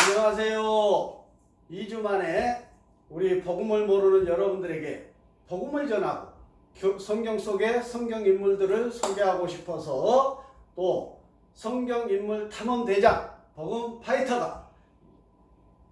안녕하세요. 2주 만에 우리 복음을 모르는 여러분들에게 복음을 전하고 성경 속의 성경 인물들을 소개하고 싶어서 또 성경 인물 탐험 대장 복음 파이터가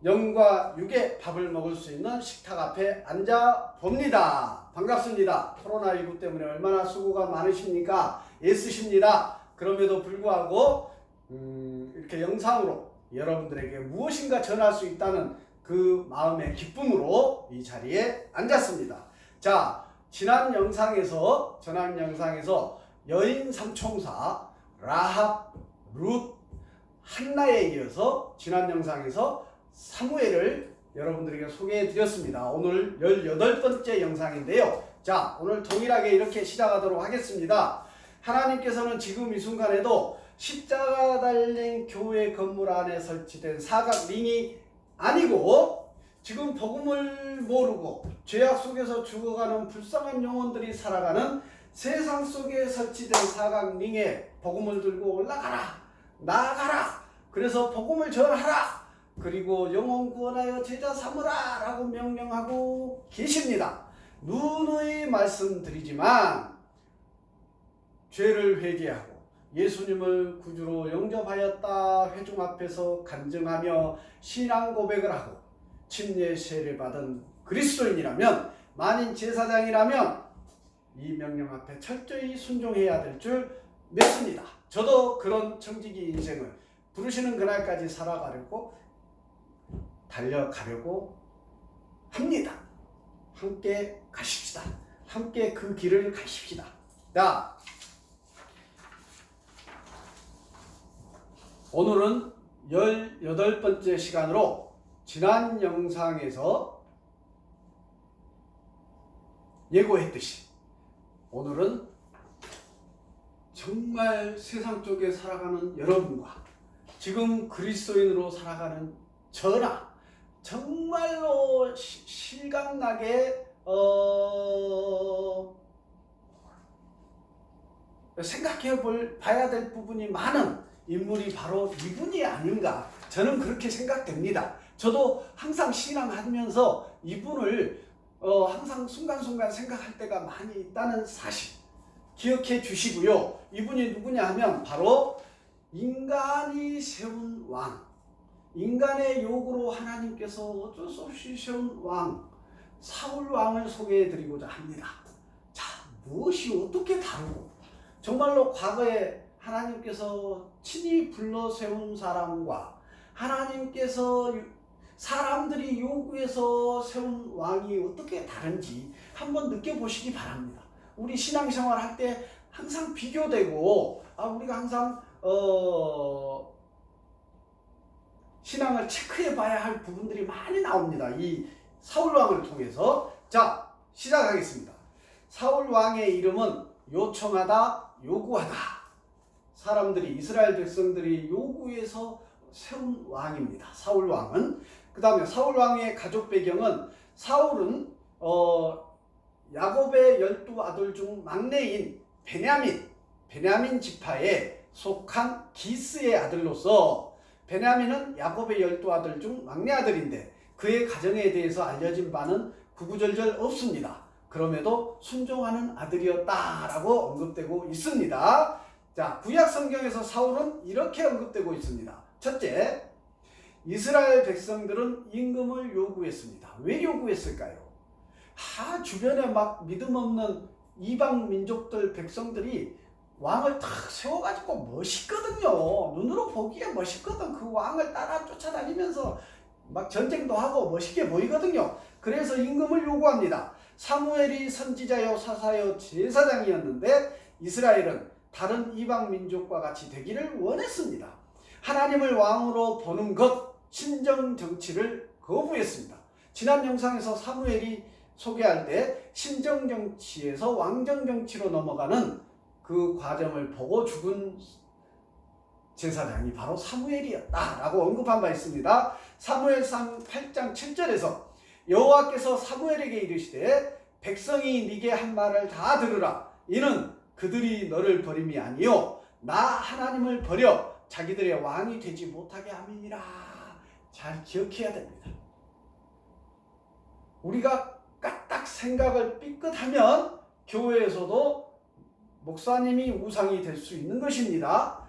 영과 육의 밥을 먹을 수 있는 식탁 앞에 앉아 봅니다. 반갑습니다. 코로나19 때문에 얼마나 수고가 많으십니까? 애쓰십니다. 그럼에도 불구하고 이렇게 영상으로 여러분들에게 무엇인가 전할 수 있다는 그 마음의 기쁨으로 이 자리에 앉았습니다. 자, 지난 영상에서 여인 삼총사 라합, 룻, 한나에 이어서 지난 영상에서 사무엘을 여러분들에게 소개해 드렸습니다. 오늘 18번째 영상인데요. 자, 오늘 동일하게 이렇게 시작하도록 하겠습니다. 하나님께서는 지금 이 순간에도 십자가 달린 교회 건물 안에 설치된 사각 링이 아니고 지금 복음을 모르고 죄악 속에서 죽어가는 불쌍한 영혼들이 살아가는 세상 속에 설치된 사각 링에 복음을 들고 올라가라, 나아가라, 그래서 복음을 전하라, 그리고 영혼 구원하여 제자 삼으라 라고 명령하고 계십니다. 누누이 말씀드리지만 죄를 회개하고 예수님을 구주로 영접하였다 회중 앞에서 간증하며 신앙 고백을 하고 침례 세례를 받은 그리스도인이라면, 만인 제사장이라면 이 명령 앞에 철저히 순종해야 될 줄 믿습니다. 저도 그런 청지기 인생을 부르시는 그날까지 살아가려고 달려가려고 합니다. 함께 가십시다. 함께 그 길을 가십시다. 자, 오늘은 18번째 시간으로 지난 영상에서 예고했듯이 오늘은 정말 세상 속에 살아가는 여러분과 지금 그리스도인으로 살아가는 저나 정말로 실감나게 생각해 봐야 될 부분이 많은 인물이 바로 이분이 아닌가, 저는 그렇게 생각됩니다. 저도 항상 신앙하면서 이분을 항상 순간순간 생각할 때가 많이 있다는 사실 기억해 주시고요. 이분이 누구냐 하면 바로 인간이 세운 왕, 인간의 요구로 하나님께서 어쩔 수 없이 세운 왕 사울 왕을 소개해 드리고자 합니다. 자, 무엇이 어떻게 다르고 정말로 과거에 하나님께서 친히 불러 세운 사람과 하나님께서 사람들이 요구해서 세운 왕이 어떻게 다른지 한번 느껴보시기 바랍니다. 우리 신앙생활 할 때 항상 비교되고 우리가 항상 신앙을 체크해 봐야 할 부분들이 많이 나옵니다. 이 사울왕을 통해서. 자, 시작하겠습니다. 사울왕의 이름은 요청하다, 요구하다. 사람들이, 이스라엘 백성들이 요구해서 세운 왕입니다. 사울왕은. 그 다음에 사울왕의 가족 배경은, 사울은 야곱의 12아들 중 막내인 베냐민 지파에 속한 기스의 아들로서, 베냐민은 야곱의 12아들 중 막내 아들인데 그의 가정에 대해서 알려진 바는 구구절절 없습니다. 그럼에도 순종하는 아들이었다라고 언급되고 있습니다. 자, 구약 성경에서 사울은 이렇게 언급되고 있습니다. 첫째, 이스라엘 백성들은 임금을 요구했습니다. 왜 요구했을까요? 주변에 막 믿음 없는 이방 민족들 백성들이 왕을 탁 세워가지고 멋있거든요. 눈으로 보기에 멋있거든. 그 왕을 따라 쫓아다니면서 막 전쟁도 하고 멋있게 보이거든요. 그래서 임금을 요구합니다. 사무엘이 선지자요 사사요 제사장이었는데 이스라엘은 다른 이방 민족과 같이 되기를 원했습니다. 하나님을 왕으로 보는 것, 신정 정치를 거부했습니다. 지난 영상에서 사무엘이 소개할 때 신정 정치에서 왕정 정치로 넘어가는 그 과정을 보고 죽은 제사장이 바로 사무엘이었다라고 언급한 바 있습니다. 사무엘상 8장 7절에서 여호와께서 사무엘에게 이르시되 백성이 네게 한 말을 다 들으라. 이는 그들이 너를 버림이 아니요 나 하나님을 버려 자기들의 왕이 되지 못하게 함이니라. 잘 기억해야 됩니다. 우리가 까딱 생각을 삐끗하면 교회에서도 목사님이 우상이 될 수 있는 것입니다.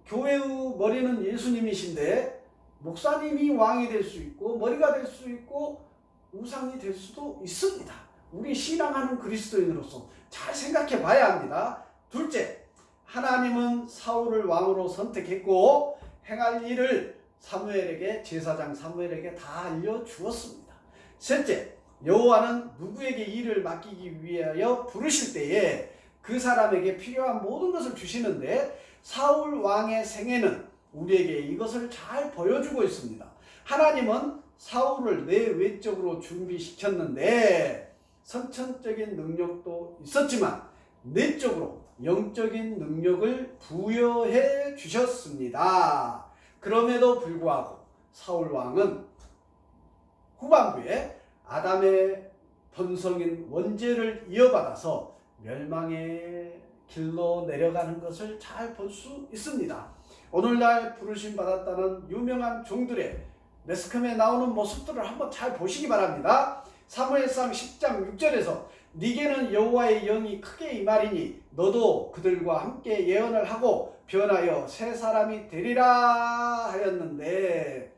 교회의 머리는 예수님이신데 목사님이 왕이 될 수 있고 머리가 될 수 있고 우상이 될 수도 있습니다. 우리 신앙하는 그리스도인으로서 잘 생각해 봐야 합니다. 둘째, 하나님은 사울을 왕으로 선택했고 행할 일을 사무엘에게, 제사장 사무엘에게 다 알려주었습니다. 셋째, 여호와는 누구에게 일을 맡기기 위하여 부르실 때에 그 사람에게 필요한 모든 것을 주시는데 사울 왕의 생애는 우리에게 이것을 잘 보여주고 있습니다. 하나님은 사울을 내외적으로 준비시켰는데 선천적인 능력도 있었지만 내적으로 영적인 능력을 부여해 주셨습니다. 그럼에도 불구하고 사울 왕은 후반부에 아담의 본성인 원죄를 이어받아서 멸망의 길로 내려가는 것을 잘 볼 수 있습니다. 오늘날 부르심 받았다는 유명한 종들의 매스컴에 나오는 모습들을 한번 잘 보시기 바랍니다. 사무엘상 10장 6절에서 네게는 여호와의 영이 크게 임하리니 너도 그들과 함께 예언을 하고 변하여 새 사람이 되리라 하였는데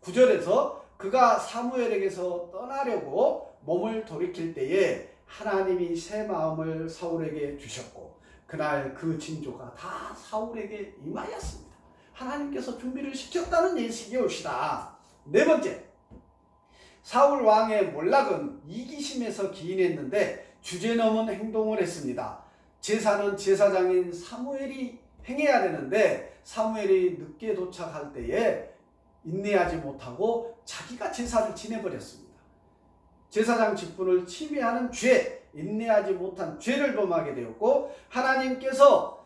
9절에서 그가 사무엘에게서 떠나려고 몸을 돌이킬 때에 하나님이 새 마음을 사울에게 주셨고 그날 그 징조가 다 사울에게 임하였습니다. 하나님께서 준비를 시켰다는 예식이 옵시다. 네 번째, 사울 왕의 몰락은 이기심에서 기인했는데 주제넘은 행동을 했습니다. 제사는 제사장인 사무엘이 행해야 되는데 사무엘이 늦게 도착할 때에 인내하지 못하고 자기가 제사를 지내버렸습니다. 제사장 직분을 침해하는 죄, 인내하지 못한 죄를 범하게 되었고 하나님께서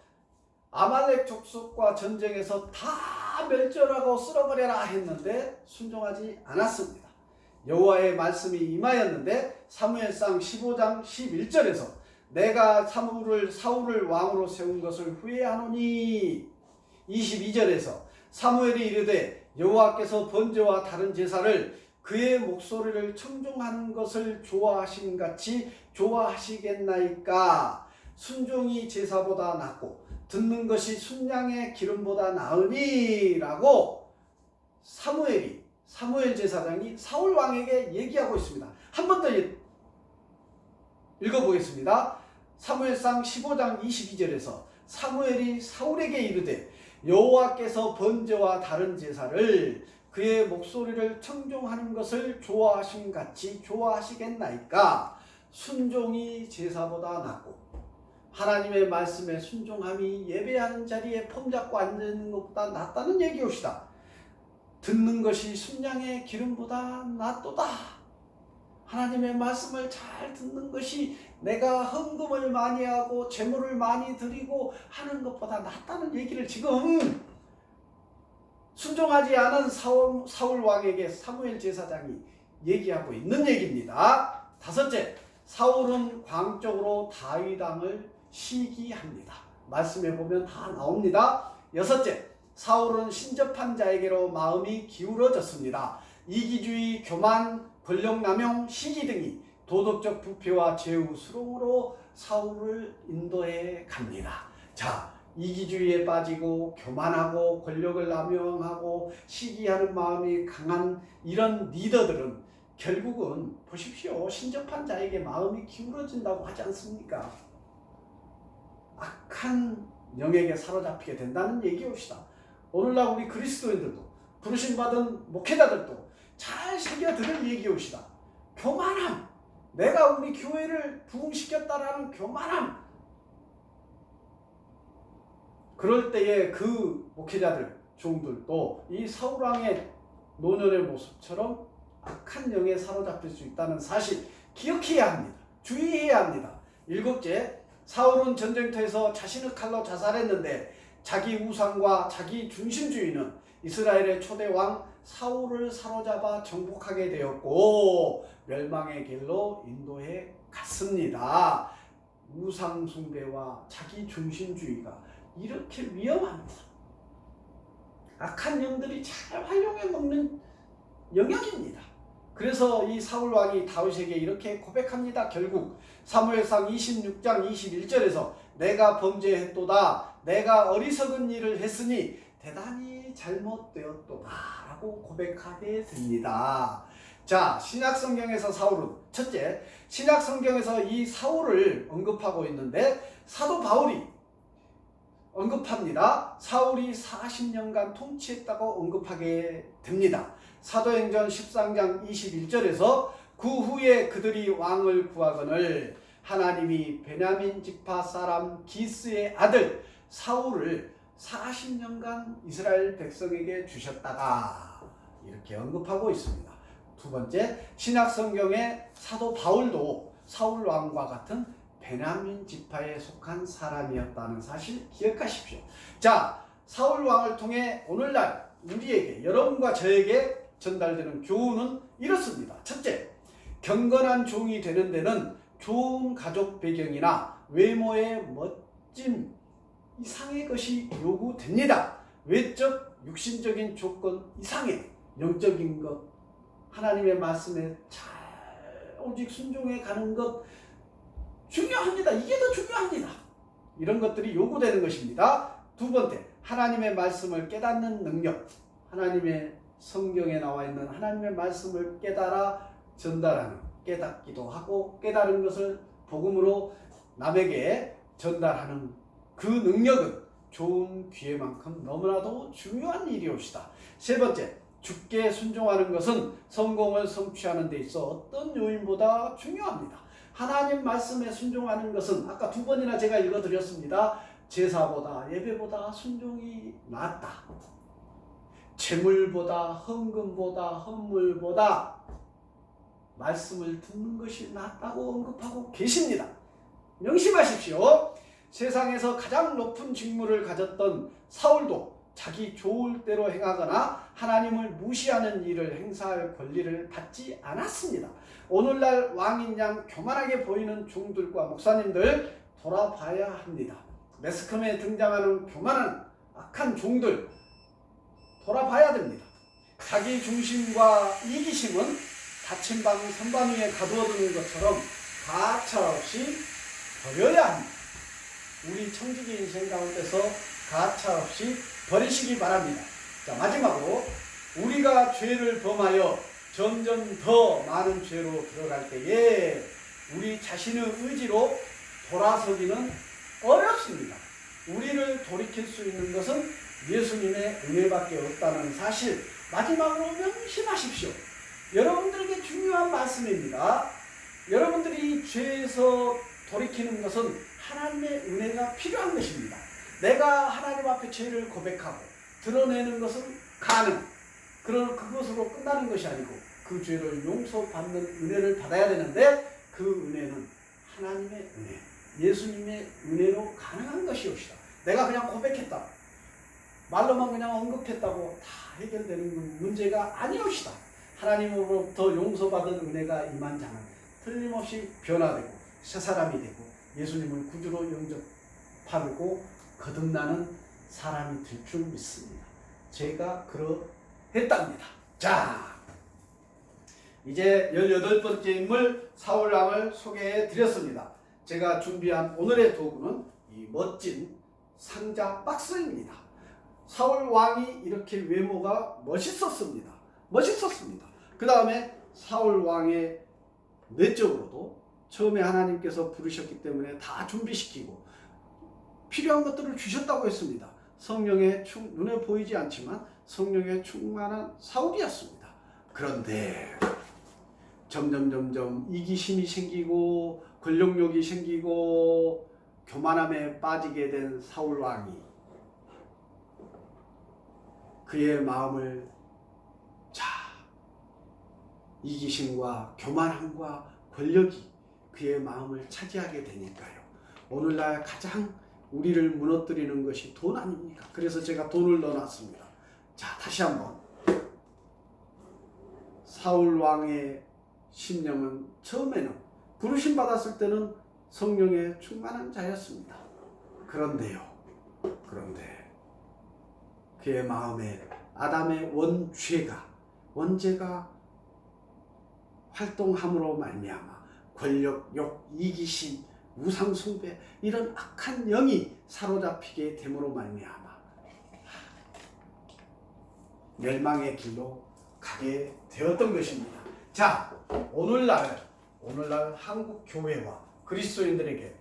아말렉 족속과 전쟁에서 다 멸절하고 쓸어버려라 했는데 순종하지 않았습니다. 여호와의 말씀이 임하였는데 사무엘상 15장 11절에서 내가 사울을 왕으로 세운 것을 후회하노니 22절에서 사무엘이 이르되 여호와께서 번제와 다른 제사를 그의 목소리를 청종하는 것을 좋아하신 같이 좋아하시겠나이까. 순종이 제사보다 낫고 듣는 것이 순양의 기름보다 나으니 라고 사무엘 제사장이 사울 왕에게 얘기하고 있습니다. 한 번 더 읽어보겠습니다. 사무엘상 15장 22절에서 사무엘이 사울에게 이르되 여호와께서 번제와 다른 제사를 그의 목소리를 청종하는 것을 좋아하신 같이 좋아하시겠나이까. 순종이 제사보다 낫고 하나님의 말씀에 순종함이 예배하는 자리에 폼 잡고 앉는 것보다 낫다는 얘기옵시다. 듣는 것이 순양의 기름보다 낫도다. 하나님의 말씀을 잘 듣는 것이 내가 헌금을 많이 하고 재물을 많이 드리고 하는 것보다 낫다는 얘기를 지금 순종하지 않은 사울 왕에게 사무엘 제사장이 얘기하고 있는 얘기입니다. 다섯째, 사울은 광적으로 다윗 왕을 시기합니다. 말씀해 보면 다 나옵니다. 여섯째, 사울은 신접한 자에게로 마음이 기울어졌습니다. 이기주의, 교만, 권력남용, 시기 등이 도덕적 부패와 죄의 수렁으로 사울을 인도해 갑니다. 자, 이기주의에 빠지고 교만하고 권력을 남용하고 시기하는 마음이 강한 이런 리더들은 결국은 보십시오. 신접한 자에게 마음이 기울어진다고 하지 않습니까? 악한 영에게 사로잡히게 된다는 얘기옵시다. 오늘날 우리 그리스도인들도 부르심받은 목회자들도 잘 새겨들을 얘기옵시다. 교만함, 내가 우리 교회를 부흥시켰다라는 교만함. 그럴 때에 그 목회자들, 종들도 이 사울왕의 노년의 모습처럼 악한 영에 사로잡힐 수 있다는 사실 기억해야 합니다. 주의해야 합니다. 일곱째, 사울은 전쟁터에서 자신의 칼로 자살했는데 자기 우상과 자기 중심주의는 이스라엘의 초대 왕 사울을 사로잡아 정복하게 되었고 멸망의 길로 인도해 갔습니다. 우상 숭배와 자기 중심주의가 이렇게 위험합니다. 악한 영들이 잘 활용해 먹는 영역입니다. 그래서 이 사울 왕이 다윗에게 이렇게 고백합니다. 결국 사무엘상 26장 21절에서 내가 범죄했도다. 내가 어리석은 일을 했으니 대단히 잘못되었도다 라고 고백하게 됩니다. 자, 신약성경에서 사울은 첫째, 신약성경에서 이 사울을 언급하고 있는데 사도 바울이 언급합니다. 사울이 40년간 통치했다고 언급하게 됩니다. 사도행전 13장 21절에서 그 후에 그들이 왕을 구하거늘 하나님이 베냐민 지파 사람 기스의 아들 사울을 40년간 이스라엘 백성에게 주셨다가 이렇게 언급하고 있습니다. 두 번째, 신약성경의 사도 바울도 사울 왕과 같은 베냐민 지파에 속한 사람이었다는 사실 기억하십시오. 자, 사울 왕을 통해 오늘날 우리에게, 여러분과 저에게 전달되는 교훈은 이렇습니다. 첫째, 경건한 종이 되는 데는 좋은 가족 배경이나 외모의 멋짐 이상의 것이 요구됩니다. 외적, 육신적인 조건 이상의 영적인 것, 하나님의 말씀에 잘 오직 순종해 가는 것 중요합니다. 이게 더 중요합니다. 이런 것들이 요구되는 것입니다. 두 번째, 하나님의 말씀을 깨닫는 능력. 하나님의 성경에 나와 있는 하나님의 말씀을 깨달아 전달하는, 깨닫기도 하고 깨달은 것을 복음으로 남에게 전달하는 그 능력은 좋은 기회만큼 너무나도 중요한 일이옵시다. 세 번째, 주께 순종하는 것은 성공을 성취하는 데 있어 어떤 요인보다 중요합니다. 하나님 말씀에 순종하는 것은 아까 두 번이나 제가 읽어드렸습니다. 제사보다 예배보다 순종이 낫다. 재물보다 헌금보다 헌물보다 말씀을 듣는 것이 낫다고 언급하고 계십니다. 명심하십시오. 세상에서 가장 높은 직무를 가졌던 사울도 자기 좋을 대로 행하거나 하나님을 무시하는 일을 행사할 권리를 받지 않았습니다. 오늘날 왕인 양 교만하게 보이는 종들과 목사님들 돌아봐야 합니다. 매스컴에 등장하는 교만한 악한 종들 돌아봐야 됩니다. 자기 중심과 이기심은 닫힌 방 선반 위에 가두어두는 것처럼 가차없이 버려야 합니다. 우리 청지기 인생 가운데서 가차없이 버리시기 바랍니다. 자, 마지막으로 우리가 죄를 범하여 점점 더 많은 죄로 들어갈 때에 우리 자신의 의지로 돌아서기는 어렵습니다. 우리를 돌이킬 수 있는 것은 예수님의 은혜밖에 없다는 사실 마지막으로 명심하십시오. 여러분들에게 중요한 말씀입니다. 여러분들이 죄에서 돌이키는 것은 하나님의 은혜가 필요한 것입니다. 내가 하나님 앞에 죄를 고백하고 드러내는 것은 가능. 그것으로 끝나는 것이 아니고 그 죄를 용서받는 은혜를 받아야 되는데 그 은혜는 하나님의 은혜, 예수님의 은혜로 가능한 것이옵시다. 내가 그냥 고백했다, 말로만 그냥 언급했다고 다 해결되는 문제가 아니옵시다. 하나님으로부터 용서받은 은혜가 임한 자는 틀림없이 변화되고 새 사람이 되고 예수님을 구주로 영접하고 거듭나는 사람이 될 줄 믿습니다. 제가 그러했답니다. 자, 이제 18번째 인물 사울왕을 소개해 드렸습니다. 제가 준비한 오늘의 도구는 이 멋진 상자 박스입니다. 사울왕이 이렇게 외모가 멋있었습니다. 그 다음에 사울왕의 내적으로도 처음에 하나님께서 부르셨기 때문에 다 준비시키고 필요한 것들을 주셨다고 했습니다. 성령의 눈에 보이지 않지만 성령의 충만한 사울이었습니다. 그런데 점점 이기심이 생기고 권력욕이 생기고 교만함에 빠지게 된 사울왕이 그의 마음을 이기심과 교만함과 권력이 그의 마음을 차지하게 되니까요. 오늘날 가장 우리를 무너뜨리는 것이 돈 아닙니까? 그래서 제가 돈을 넣어놨습니다. 자, 다시 한번. 사울 왕의 심령은 처음에는 부르심 받았을 때는 성령에 충만한 자였습니다. 그런데 그의 마음에 아담의 원죄가 원죄가 활동함으로 말미암아 권력, 욕, 이기심, 우상 숭배 이런 악한 영이 사로잡히게 됨으로 말미암아 멸망의 길로 가게 되었던 것입니다. 자, 오늘날 한국 교회와 그리스도인들에게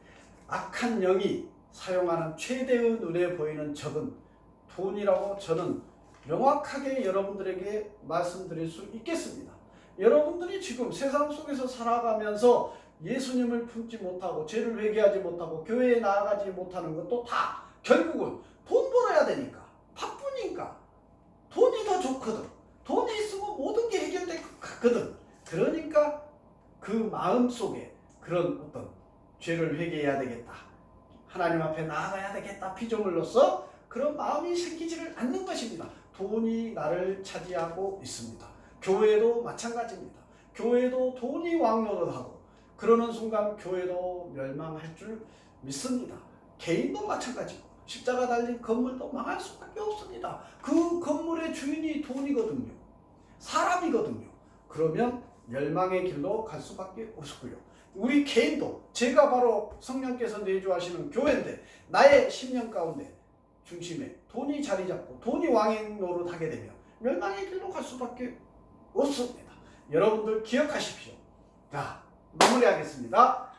악한 영이 사용하는 최대의 눈에 보이는 적은 돈이라고 저는 명확하게 여러분들에게 말씀드릴 수 있겠습니다. 여러분들이 지금 세상 속에서 살아가면서 예수님을 품지 못하고 죄를 회개하지 못하고 교회에 나아가지 못하는 것도 다 결국은 돈 벌어야 되니까, 바쁘니까, 돈이 더 좋거든. 돈이 있으면 모든 게 해결될 것 같거든. 그러니까 그 마음 속에 그런 어떤 죄를 회개해야 되겠다, 하나님 앞에 나아가야 되겠다, 피조물로서 그런 마음이 생기지를 않는 것입니다. 돈이 나를 차지하고 있습니다. 교회도 마찬가지입니다. 교회도 돈이 왕노릇하고 그러는 순간 교회도 멸망할 줄 믿습니다. 개인도 마찬가지고 십자가 달린 건물도 망할 수밖에 없습니다. 그 건물의 주인이 돈이거든요. 사람이거든요. 그러면 멸망의 길로 갈 수밖에 없고요. 우리 개인도 제가 바로 성령께서 내주하시는 교회인데 나의 심령 가운데 중심에 돈이 자리 잡고 돈이 왕의 노릇하게 되면 멸망의 길로 갈 수밖에 없습니다. 여러분들 기억하십시오. 자, 마무리하겠습니다.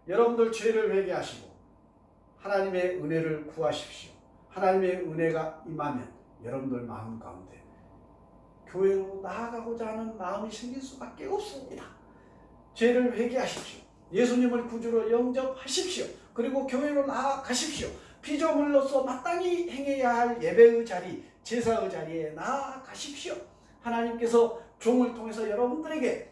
여러분들 죄를 회개하시고 하나님의 은혜를 구하십시오. 하나님의 은혜가 임하면 여러분들 마음 가운데 교회로 나아가고자 하는 마음이 생길 수밖에 없습니다. 죄를 회개하십시오. 예수님을 구주로 영접하십시오. 그리고 교회로 나아가십시오. 피조물로서 마땅히 행해야 할 예배의 자리, 제사의 자리에 나아가십시오. 하나님께서 종을 통해서 여러분들에게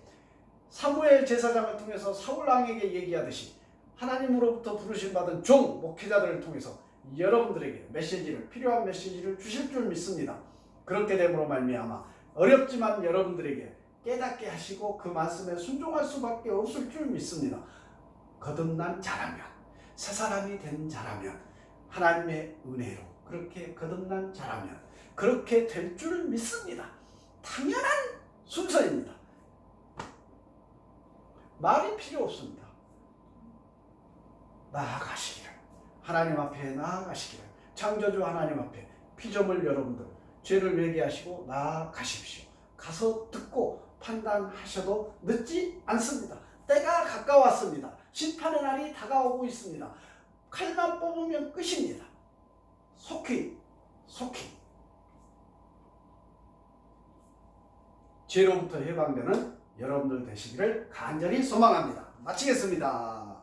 사무엘 제사장을 통해서 사울왕에게 얘기하듯이 하나님으로부터 부르심 받은 종, 목회자들을 통해서 여러분들에게 메시지를, 필요한 메시지를 주실 줄 믿습니다. 그렇게 됨으로 말미암아 어렵지만 여러분들에게 깨닫게 하시고 그 말씀에 순종할 수밖에 없을 줄 믿습니다. 거듭난 자라면, 새 사람이 된 자라면, 하나님의 은혜로 그렇게 거듭난 자라면 그렇게 될 줄 믿습니다. 당연한 순서입니다. 말이 필요 없습니다. 나아가시기를, 하나님 앞에 나아가시기를, 창조주 하나님 앞에 피조물 여러분들 죄를 회개하시고 나아가십시오. 가서 듣고 판단하셔도 늦지 않습니다. 때가 가까웠습니다. 심판의 날이 다가오고 있습니다. 칼만 뽑으면 끝입니다. 속히 죄로부터 해방되는 여러분들 되시기를 간절히 소망합니다. 마치겠습니다.